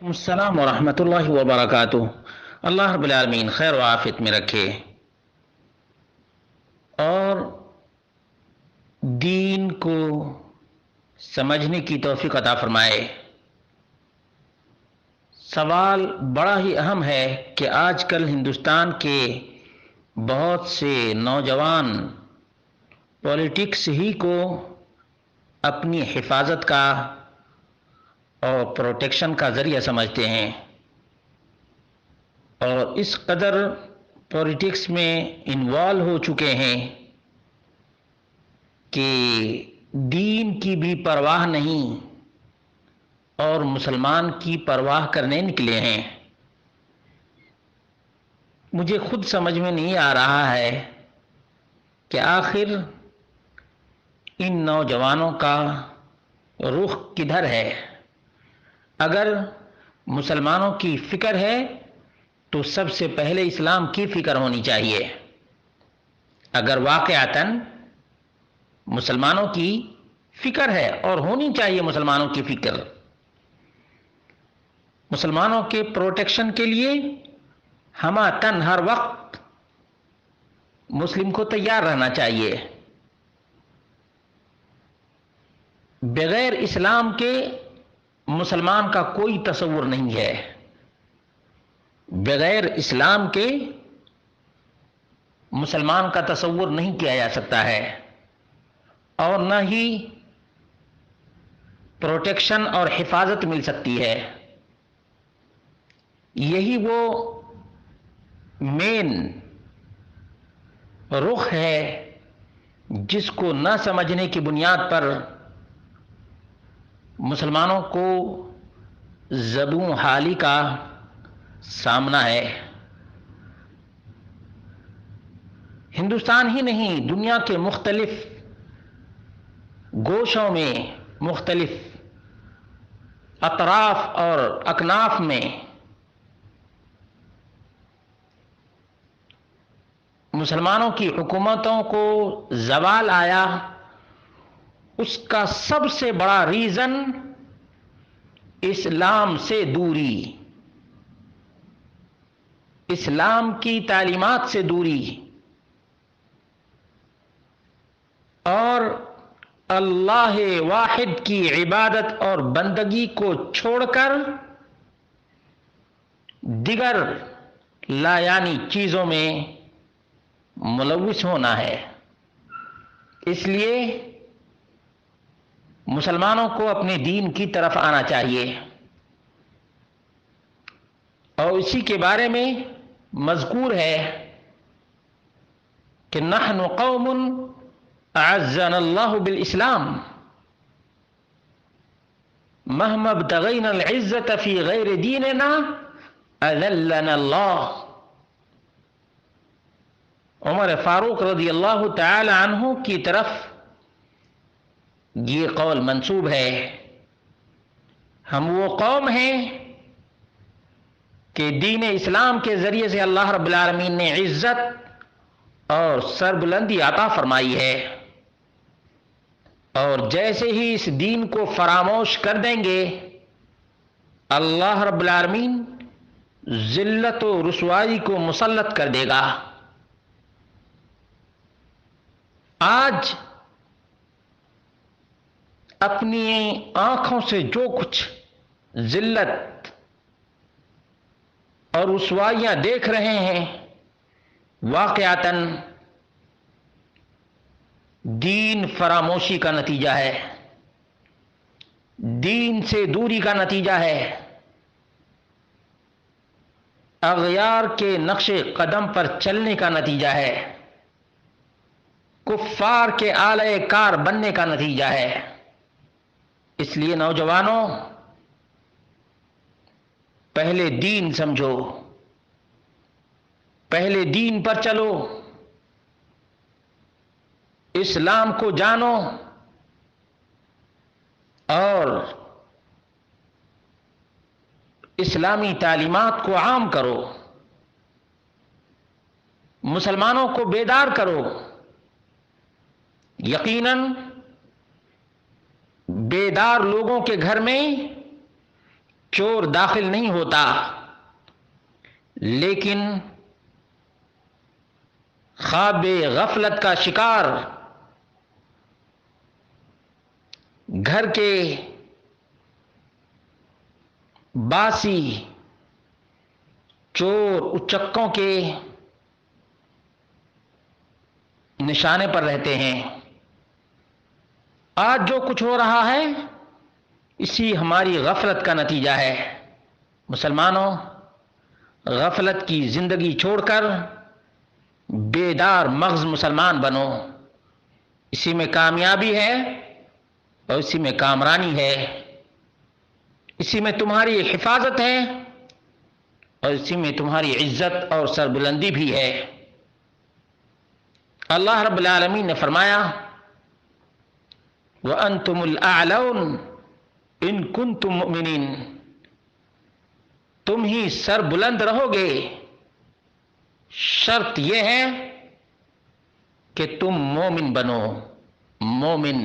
السلام ورحمۃ اللہ وبرکاتہ۔ اللہ رب العالمین خیر و عافیت میں رکھے اور دین کو سمجھنے کی توفیق عطا فرمائے۔ سوال بڑا ہی اہم ہے کہ آج کل ہندوستان کے بہت سے نوجوان پولیٹکس ہی کو اپنی حفاظت کا اور پروٹیکشن کا ذریعہ سمجھتے ہیں، اور اس قدر پولیٹکس میں انوالو ہو چکے ہیں کہ دین کی بھی پرواہ نہیں اور مسلمان کی پرواہ کرنے نکلے ہیں۔ مجھے خود سمجھ میں نہیں آ رہا ہے کہ آخر ان نوجوانوں کا رخ کدھر ہے۔ اگر مسلمانوں کی فکر ہے تو سب سے پہلے اسلام کی فکر ہونی چاہیے۔ اگر واقعتاً مسلمانوں کی فکر ہے اور ہونی چاہیے مسلمانوں کی فکر، مسلمانوں کے پروٹیکشن کے لیے ہمہ ہر وقت مسلم کو تیار رہنا چاہیے۔ بغیر اسلام کے مسلمان کا کوئی تصور نہیں ہے۔ بغیر اسلام کے مسلمان کا تصور نہیں کیا جا سکتا ہے، اور نہ ہی پروٹیکشن اور حفاظت مل سکتی ہے۔ یہی وہ مین رخ ہے جس کو نہ سمجھنے کی بنیاد پر مسلمانوں کو زبوں حالی کا سامنا ہے۔ ہندوستان ہی نہیں، دنیا کے مختلف گوشوں میں، مختلف اطراف اور اکناف میں مسلمانوں کی حکومتوں کو زوال آیا۔ اس کا سب سے بڑا ریزن اسلام سے دوری، اسلام کی تعلیمات سے دوری اور اللہ واحد کی عبادت اور بندگی کو چھوڑ کر دیگر لایانی چیزوں میں ملوث ہونا ہے۔ اس لیے مسلمانوں کو اپنے دین کی طرف آنا چاہیے، اور اسی کے بارے میں مذکور ہے کہ نحن قوم اعزنا اللہ بالاسلام مهما ابتغینا العزت فی غیر دیننا اذلنا اللہ۔ عمر فاروق رضی اللہ تعالی عنہ کی طرف یہ قول منسوب ہے۔ ہم وہ قوم ہیں کہ دین اسلام کے ذریعے سے اللہ رب العالمین نے عزت اور سربلندی عطا فرمائی ہے، اور جیسے ہی اس دین کو فراموش کر دیں گے اللہ رب العالمین ذلت و رسوائی کو مسلط کر دے گا۔ آج اپنی آنکھوں سے جو کچھ ذلت اور رسوائیاں دیکھ رہے ہیں، واقعتاً دین فراموشی کا نتیجہ ہے، دین سے دوری کا نتیجہ ہے، اغیار کے نقش قدم پر چلنے کا نتیجہ ہے، کفار کے آلہ کار بننے کا نتیجہ ہے۔ اس لیے نوجوانوں، پہلے دین سمجھو، پہلے دین پر چلو، اسلام کو جانو اور اسلامی تعلیمات کو عام کرو، مسلمانوں کو بیدار کرو۔ یقیناً بیدار لوگوں کے گھر میں چور داخل نہیں ہوتا، لیکن خواب غفلت کا شکار گھر کے باسی چور اچکوں کے نشانے پر رہتے ہیں۔ آج جو کچھ ہو رہا ہے اسی ہماری غفلت کا نتیجہ ہے۔ مسلمانوں، غفلت کی زندگی چھوڑ کر بیدار مغز مسلمان بنو، اسی میں کامیابی ہے اور اسی میں کامرانی ہے، اسی میں تمہاری حفاظت ہے اور اسی میں تمہاری عزت اور سربلندی بھی ہے۔ اللہ رب العالمین نے فرمایا وَأَنْتُمُ الْأَعْلَوْنَ إِن كُنتُم مُؤْمِنِينَ، تم ہی سر بلند رہو گے، شرط یہ ہے کہ تم مومن بنو۔ مومن